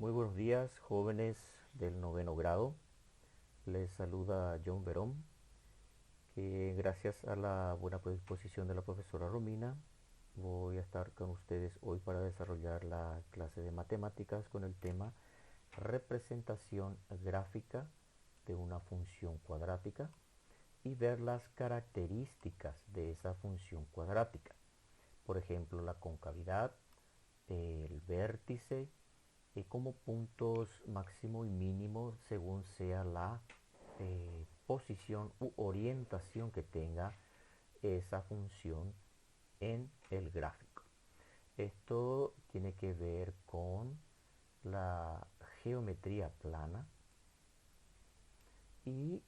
Muy buenos días, jóvenes del noveno grado. Les saluda John Verón, que gracias a la buena predisposición de la profesora Romina, voy a estar con ustedes hoy para desarrollar la clase de matemáticas con el tema representación gráfica de una función cuadrática y ver las características de esa función cuadrática. Por ejemplo, la concavidad, el vértice, como puntos máximo y mínimo según sea la posición u orientación que tenga esa función en el gráfico. Esto tiene que ver con la geometría plana y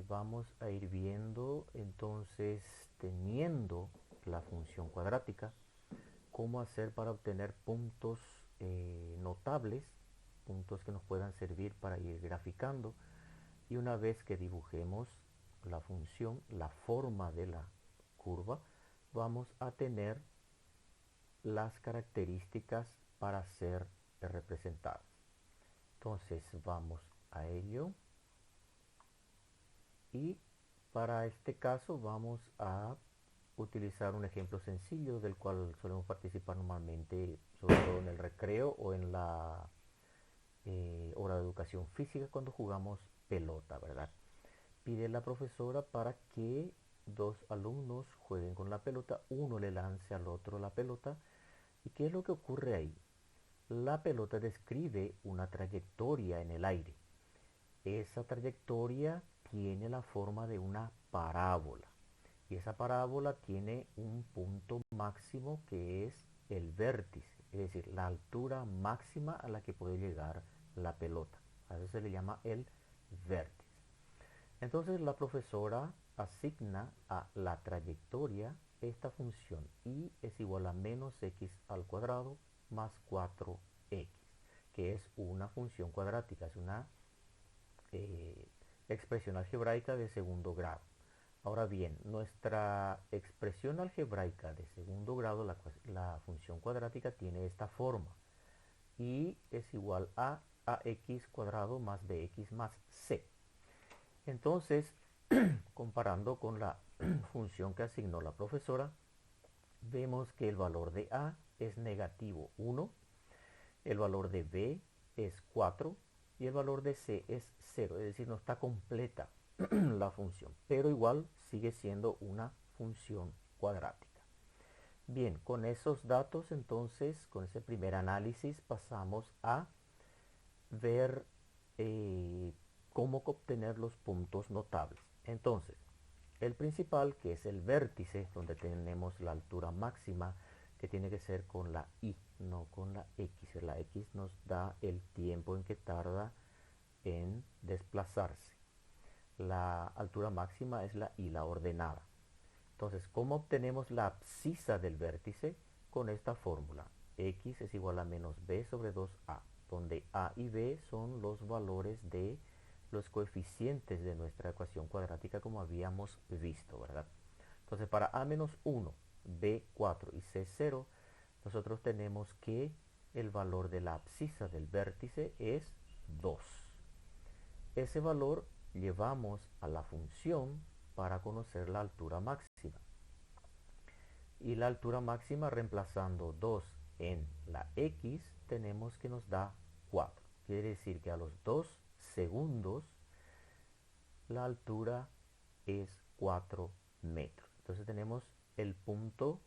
vamos a ir viendo entonces, teniendo la función cuadrática, cómo hacer para obtener puntos notables, puntos que nos puedan servir para ir graficando. Y una vez que dibujemos la función, la forma de la curva, vamos a tener las características para ser representadas. Entonces vamos a ello, y para este caso vamos a utilizar un ejemplo sencillo del cual solemos participar normalmente, sobre todo en el recreo o en la hora de educación física cuando jugamos pelota, ¿verdad? Pide la profesora para que dos alumnos jueguen con la pelota, uno le lance al otro la pelota. ¿Y qué es lo que ocurre ahí? La pelota describe una trayectoria en el aire. Esa trayectoria tiene la forma de una parábola. Y esa parábola tiene un punto máximo que es el vértice, es decir, la altura máxima a la que puede llegar la pelota. A eso se le llama el vértice. Entonces la profesora asigna a la trayectoria esta función y es igual a menos x al cuadrado más 4x, que es una función cuadrática, es una expresión algebraica de segundo grado. Ahora bien, nuestra expresión algebraica de segundo grado, la función cuadrática, tiene esta forma y es igual a ax cuadrado más bx más c. Entonces, comparando con la función que asignó la profesora, vemos que el valor de a es negativo 1, el valor de b es 4 y el valor de c es 0, es decir, no está completa la función, pero igual sigue siendo una función cuadrática. Bien, con esos datos entonces, con ese primer análisis, pasamos a ver eh, cómo obtener los puntos notables. Entonces, el principal, que es el vértice, donde tenemos la altura máxima, que tiene que ser con la y, no con la x. La x nos da el tiempo en que tarda en desplazarse. La altura máxima es la y, la ordenada. Entonces, ¿cómo obtenemos la abscisa del vértice? Con esta fórmula. X es igual a menos b sobre 2a, donde a y b son los valores de los coeficientes de nuestra ecuación cuadrática, como habíamos visto, ¿verdad? Entonces, para a menos 1, b 4 y c 0, nosotros tenemos que el valor de la abscisa del vértice es 2. Ese valor llevamos a la función para conocer la altura máxima. Y la altura máxima, reemplazando 2 en la x, tenemos que nos da 4. Quiere decir que a los 2 segundos la altura es 4 metros. Entonces tenemos el punto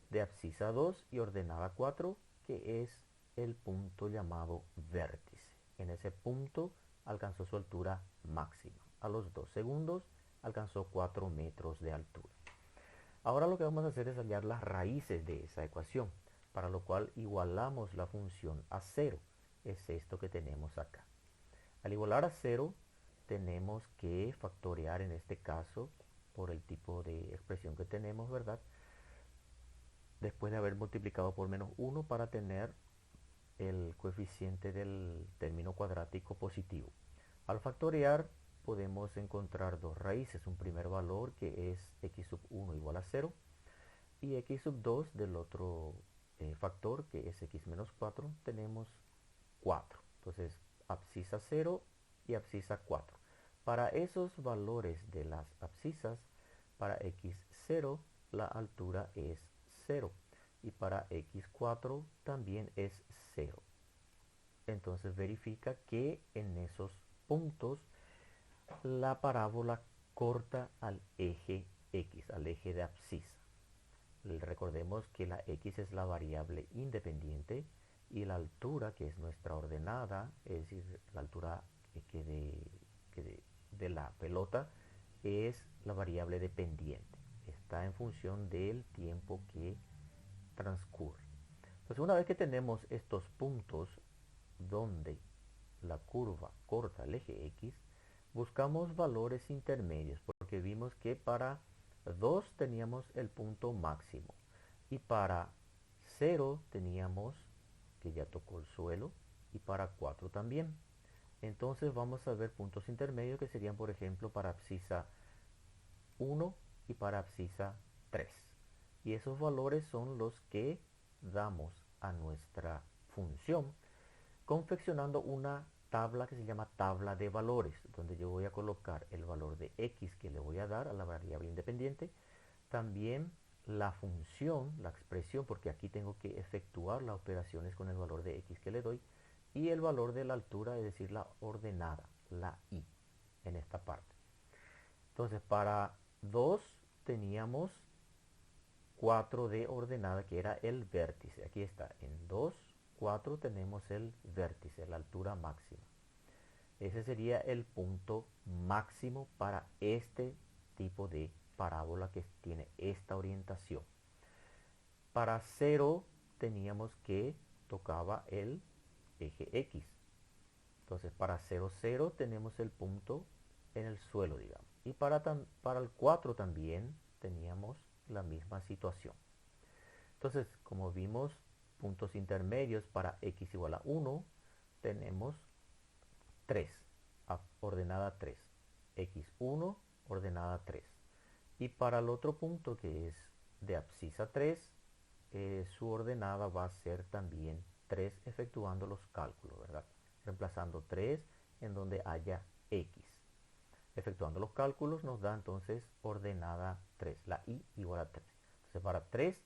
de abscisa 2 y ordenada 4, que es el punto llamado vértice. En ese punto alcanzó su altura máxima. A los 2 segundos alcanzó 4 metros de altura. Ahora lo que vamos a hacer es hallar las raíces de esa ecuación, para lo cual igualamos la función a 0. Es esto que tenemos acá. Al igualar a 0, tenemos que factorear en este caso por el tipo de expresión que tenemos, ¿verdad? Después de haber multiplicado por menos 1 para tener el coeficiente del término cuadrático positivo. Al factorear podemos encontrar dos raíces, un primer valor que es x sub 1 igual a 0 y x sub 2 del otro factor que es x menos 4. Tenemos 4. Entonces, abscisa 0 y abscisa 4. Para esos valores de las abscisas, para x0 la altura es 0 y para x4 también es 0. Entonces verifica que en esos puntos la parábola corta al eje x, al eje de abscisa. Recordemos que la x es la variable independiente y la altura, que es nuestra ordenada, es decir, la altura de la pelota, es la variable dependiente. Está en función del tiempo que transcurre. Entonces, una vez que tenemos estos puntos donde la curva corta el eje x, buscamos valores intermedios, porque vimos que para 2 teníamos el punto máximo y para 0 teníamos que ya tocó el suelo y para 4 también. Entonces vamos a ver puntos intermedios que serían, por ejemplo, para abscisa 1 y para abscisa 3. Y esos valores son los que damos a nuestra función confeccionando una tabla que se llama tabla de valores, donde yo voy a colocar el valor de x que le voy a dar a la variable independiente, también la función, la expresión, porque aquí tengo que efectuar las operaciones con el valor de x que le doy, y el valor de la altura, es decir, la ordenada, la y, en esta parte. Entonces, para 2 teníamos 4 de ordenada, que era el vértice. Aquí está, en 2, 4 tenemos el vértice, la altura máxima. Ese sería el punto máximo para este tipo de parábola que tiene esta orientación. Para 0 teníamos que tocaba el eje X. Entonces para 0, 0 tenemos el punto en el suelo, digamos. Y para el 4 también teníamos la misma situación. Entonces, como vimos, puntos intermedios para x igual a 1, tenemos 3, ordenada 3, x1, ordenada 3. Y para el otro punto, que es de abscisa 3, su ordenada va a ser también 3, efectuando los cálculos, ¿verdad? Reemplazando 3 en donde haya x. Efectuando los cálculos nos da entonces ordenada 3, la y igual a 3. Entonces para 3,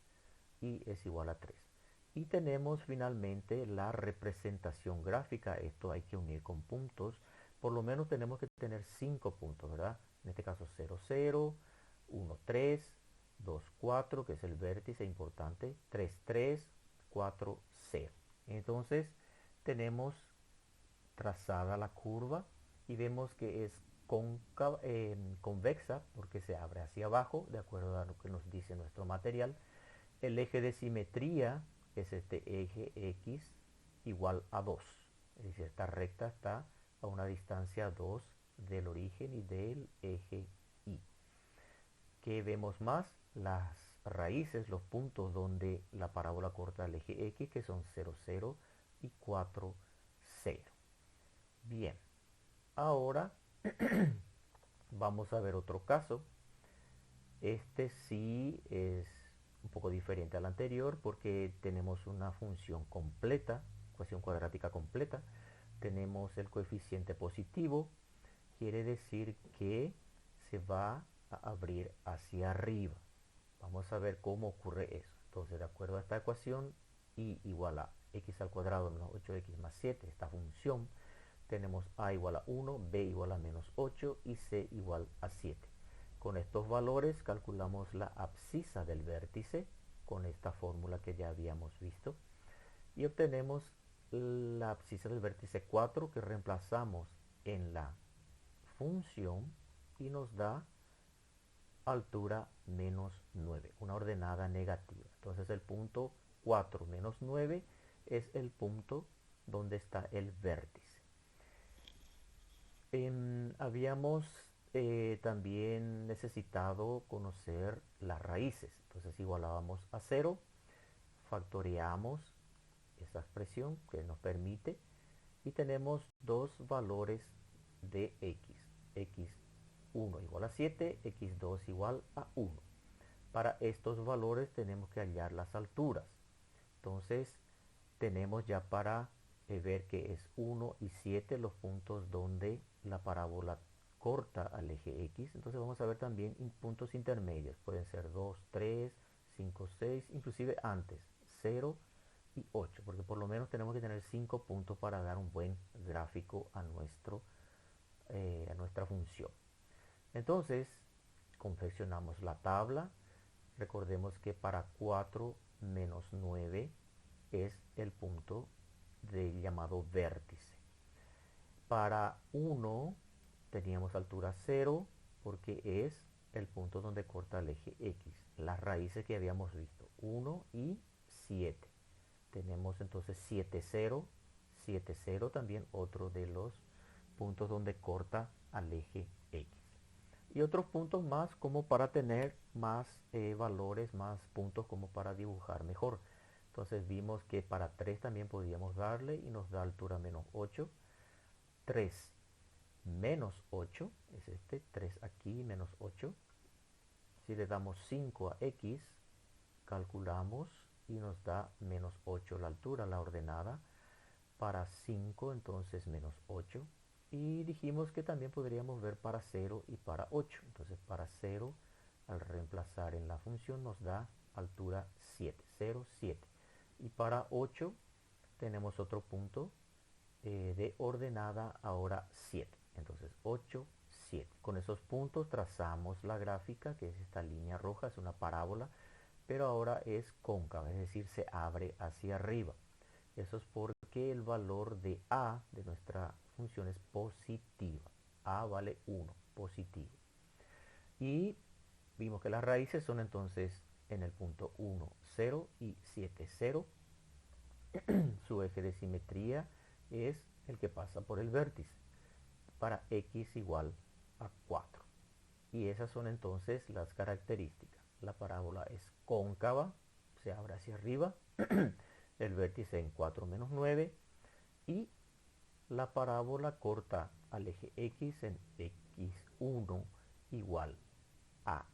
y es igual a 3. Y tenemos finalmente la representación gráfica. Esto hay que unir con puntos. Por lo menos tenemos que tener 5 puntos, ¿verdad? En este caso 0, 0, 1, 3, 2, 4, que es el vértice importante, 3, 3, 4, 0. Entonces tenemos trazada la curva y vemos que es convexa porque se abre hacia abajo, de acuerdo a lo que nos dice nuestro material. El eje de simetría es este eje X igual a 2. Es decir, esta recta está a una distancia 2 del origen y del eje Y. ¿Qué vemos más? Las raíces, los puntos donde la parábola corta el eje X, que son 0, 0 y 4, 0. Bien, ahora vamos a ver otro caso. Este sí es un poco diferente al anterior porque tenemos una función completa, ecuación cuadrática completa. Tenemos el coeficiente positivo, quiere decir que se va a abrir hacia arriba. Vamos a ver cómo ocurre eso. Entonces, de acuerdo a esta ecuación, y igual a x al cuadrado menos 8x más 7, esta función, tenemos a igual a 1, b igual a menos 8 y c igual a 7. Con estos valores calculamos la abscisa del vértice con esta fórmula que ya habíamos visto y obtenemos la abscisa del vértice 4 que reemplazamos en la función y nos da altura menos 9, una ordenada negativa. Entonces el punto 4 menos 9 es el punto donde está el vértice. Habíamos también necesitado conocer las raíces. Entonces igualábamos a 0, factoreamos esta expresión que nos permite y tenemos dos valores de x. x1 igual a 7, x2 igual a 1. Para estos valores tenemos que hallar las alturas. Entonces tenemos ya para ver que es 1 y 7 los puntos donde la parábola corta al eje X. Entonces vamos a ver también puntos intermedios. Pueden ser 2, 3, 5, 6, inclusive antes, 0 y 8, porque por lo menos tenemos que tener 5 puntos para dar un buen gráfico a nuestra función. Entonces, confeccionamos la tabla. Recordemos que para 4 menos 9 es el punto del llamado vértice. Para 1 teníamos altura 0 porque es el punto donde corta el eje X. Las raíces que habíamos visto, 1 y 7. Tenemos entonces 7, 0, 7, 0 también otro de los puntos donde corta al eje X. Y otros puntos más como para tener más valores, más puntos como para dibujar mejor. Entonces vimos que para 3 también podíamos darle y nos da altura menos 8. 3 menos 8 es este, 3 aquí menos 8. Si le damos 5 a X, calculamos y nos da menos 8 la altura, la ordenada. Para 5 entonces menos 8. Y dijimos que también podríamos ver para 0 y para 8. Entonces para 0 al reemplazar en la función nos da altura 7, 0, 7. Y para 8 tenemos otro punto de ordenada ahora 7. Entonces 8, 7. Con esos puntos trazamos la gráfica, que es esta línea roja, es una parábola, pero ahora es cóncava, es decir, se abre hacia arriba. Eso es porque el valor de a de nuestra función es positiva. A vale 1, positivo. Y vimos que las raíces son entonces en el punto 1, 0 y 7, 0. Su eje de simetría es el que pasa por el vértice para x igual a 4. Y esas son entonces las características. La parábola es cóncava, se abre hacia arriba, el vértice en 4 menos 9 y la parábola corta al eje x en x1 igual a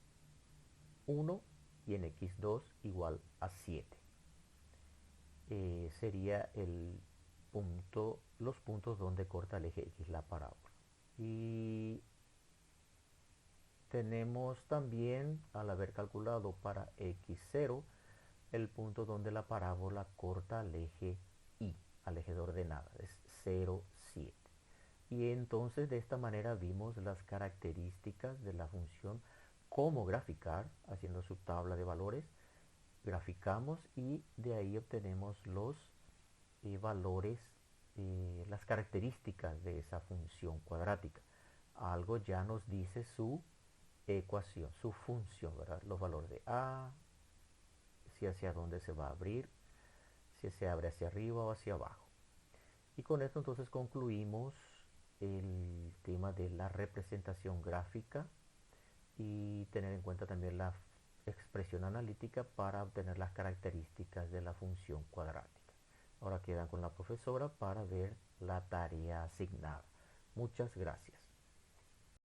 1 y en x2 igual a 7. Sería los puntos donde corta el eje X la parábola. Y tenemos también, al haber calculado para X0, el punto donde la parábola corta al eje Y, al eje de ordenada, es 0, 7. Y entonces de esta manera vimos las características de la función, cómo graficar, haciendo su tabla de valores. Graficamos y de ahí obtenemos los valores, las características de esa función cuadrática. Algo ya nos dice su ecuación, su función, ¿verdad? Los valores de a, si hacia dónde se va a abrir, si se abre hacia arriba o hacia abajo. Y con esto entonces concluimos el tema de la representación gráfica y tener en cuenta también la expresión analítica para obtener las características de la función cuadrática. Ahora quedan con la profesora para ver la tarea asignada. Muchas gracias.